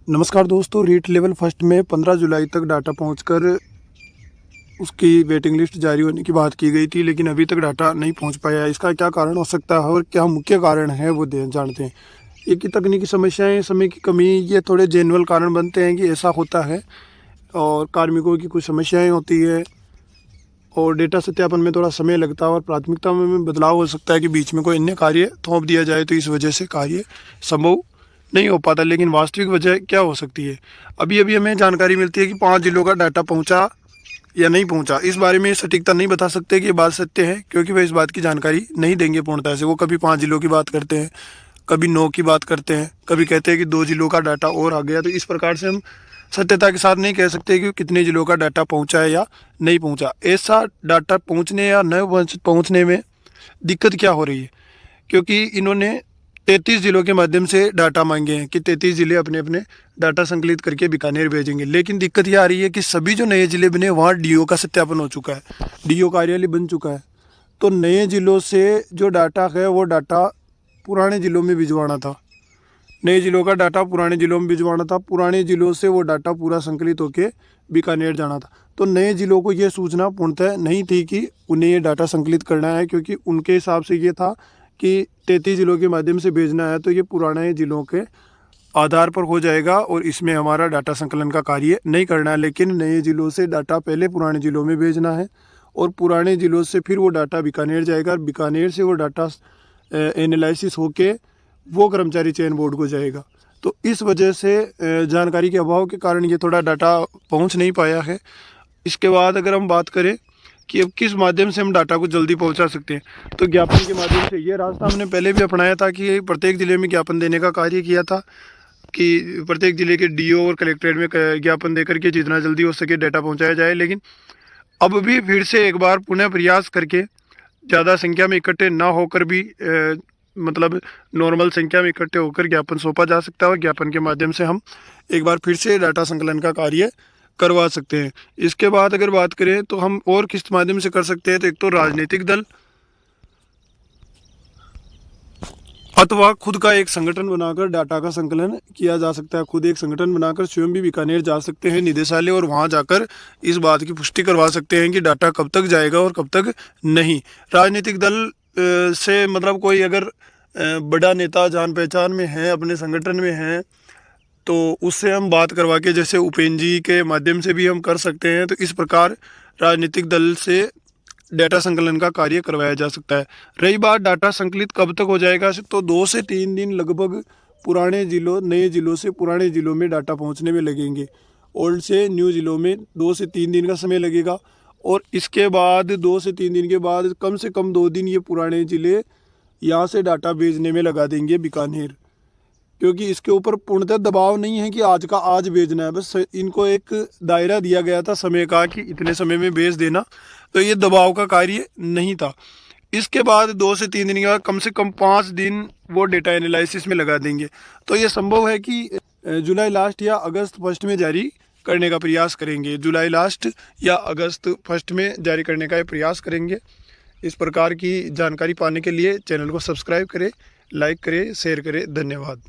नमस्कार दोस्तों, REET level first में 15 जुलाई तक डाटा पहुंचकर उसकी वेटिंग लिस्ट जारी होने की बात की गई थी, लेकिन अभी तक डाटा नहीं पहुंच पाया है। इसका क्या कारण हो सकता है और क्या मुख्य कारण है वो जानते हैं। एक की तकनीकी समस्याएं, समय की कमी, ये थोड़े जेनुअल कारण बनते हैं कि ऐसा होता है। और कार्मिकों की कुछ समस्याएं होती है और डेटा सत्यापन में थोड़ा समय लगता है और प्राथमिकता में बदलाव हो सकता है कि बीच में कोई अन्य कार्य थोप दिया जाए, तो इस वजह से कार्य संभव नहीं हो पाता। लेकिन वास्तविक वजह क्या हो सकती है? अभी अभी हमें जानकारी मिलती है कि 5 जिलों का डाटा पहुंचा या नहीं पहुंचा। इस बारे में सटीकता नहीं बता सकते कि ये बात सत्य है, क्योंकि वे इस बात की जानकारी नहीं देंगे पूर्णतः से। वो कभी 5 जिलों की बात करते हैं, कभी 9 की बात करते हैं, कभी कहते हैं कि 2 जिलों का डाटा और आ गया। तो इस प्रकार से हम सत्यता के साथ नहीं कह सकते कि कितने जिलों का डाटा पहुंचा है या नहीं पहुंचा। ऐसा डाटा पहुंचने या न पहुंचने में दिक्कत क्या हो रही है? क्योंकि इन्होंने 33 जिलों के माध्यम से डाटा मांगे हैं कि 33 जिले अपने अपने डाटा संकलित करके बीकानेर भेजेंगे। लेकिन दिक्कत यह आ रही है कि सभी जो नए जिले बने वहाँ डीओ का सत्यापन हो चुका है, डीओ कार्यालय बन चुका है। तो नए जिलों से जो डाटा है वो डाटा पुराने जिलों में भिजवाना था, नए जिलों का डाटा पुराने जिलों में भिजवाना था, पुराने जिलों से वो डाटा पूरा संकलित होकर बीकानेर जाना था। तो नए जिलों को ये सूचना पूर्णतः नहीं थी कि उन्हें ये डाटा संकलित करना है, क्योंकि उनके हिसाब से ये था कि 33 जिलों के माध्यम से भेजना है, तो ये पुराने जिलों के आधार पर हो जाएगा और इसमें हमारा डाटा संकलन का कार्य नहीं करना है। लेकिन नए जिलों से डाटा पहले पुराने जिलों में भेजना है और पुराने जिलों से फिर वो डाटा बीकानेर जाएगा और बीकानेर से वो डाटा एनालिसिस होके वो कर्मचारी चयन बोर्ड को जाएगा। तो इस वजह से जानकारी के अभाव के कारण ये थोड़ा डाटा पहुंच नहीं पाया है। इसके बाद अगर हम बात करें कि अब किस माध्यम से हम डाटा को जल्दी पहुंचा सकते हैं, तो ज्ञापन के माध्यम से। ये रास्ता हमने पहले भी अपनाया था कि प्रत्येक ज़िले में ज्ञापन देने का कार्य किया था कि प्रत्येक ज़िले के डीओ और कलेक्ट्रेट में ज्ञापन देकर के जितना जल्दी हो सके डाटा पहुंचाया जाए। लेकिन अब भी फिर से एक बार पुनः प्रयास करके ज़्यादा संख्या में इकट्ठे ना होकर भी मतलब नॉर्मल संख्या में इकट्ठे होकर ज्ञापन सौंपा जा सकता है और ज्ञापन के माध्यम से हम एक बार फिर से डाटा संकलन का कार्य करवा सकते हैं। इसके बाद अगर बात करें तो हम और किस माध्यम से कर सकते हैं, तो एक तो राजनीतिक दल अथवा खुद का एक संगठन बनाकर डाटा का संकलन किया जा सकता है। खुद एक संगठन बनाकर स्वयं भी बीकानेर जा सकते हैं निदेशालय, और वहां जाकर इस बात की पुष्टि करवा सकते हैं कि डाटा कब तक जाएगा और कब तक नहीं। राजनीतिक दल से मतलब कोई अगर बड़ा नेता जान पहचान में है, अपने संगठन में है, तो उससे हम बात करवा के, जैसे उपेंद्र जी के माध्यम से भी हम कर सकते हैं। तो इस प्रकार राजनीतिक दल से डाटा संकलन का कार्य करवाया जा सकता है। रही बात डाटा संकलित कब तक हो जाएगा, तो 2 से 3 दिन लगभग पुराने जिलों, नए जिलों से पुराने जिलों में डाटा पहुंचने में लगेंगे। ओल्ड से न्यू जिलों में 2 से 3 दिन का समय लगेगा और इसके बाद 2 से 3 दिन के बाद कम से कम 2 दिन ये पुराने ज़िले यहाँ से डाटा भेजने में लगा देंगे बीकानेर, क्योंकि इसके ऊपर पूर्णतः दबाव नहीं है कि आज का आज भेजना है। बस इनको एक दायरा दिया गया था समय का कि इतने समय में भेज देना, तो ये दबाव का कार्य नहीं था। इसके बाद 2 से 3 दिन के बाद कम से कम 5 दिन वो डेटा एनालिसिस में लगा देंगे। तो ये संभव है कि जुलाई लास्ट या अगस्त फर्स्ट में जारी करने का प्रयास करेंगे। जुलाई लास्ट या अगस्त फर्स्ट में जारी करने का ये प्रयास करेंगे। इस प्रकार की जानकारी पाने के लिए चैनल को सब्सक्राइब करें, लाइक करें, शेयर करें। धन्यवाद।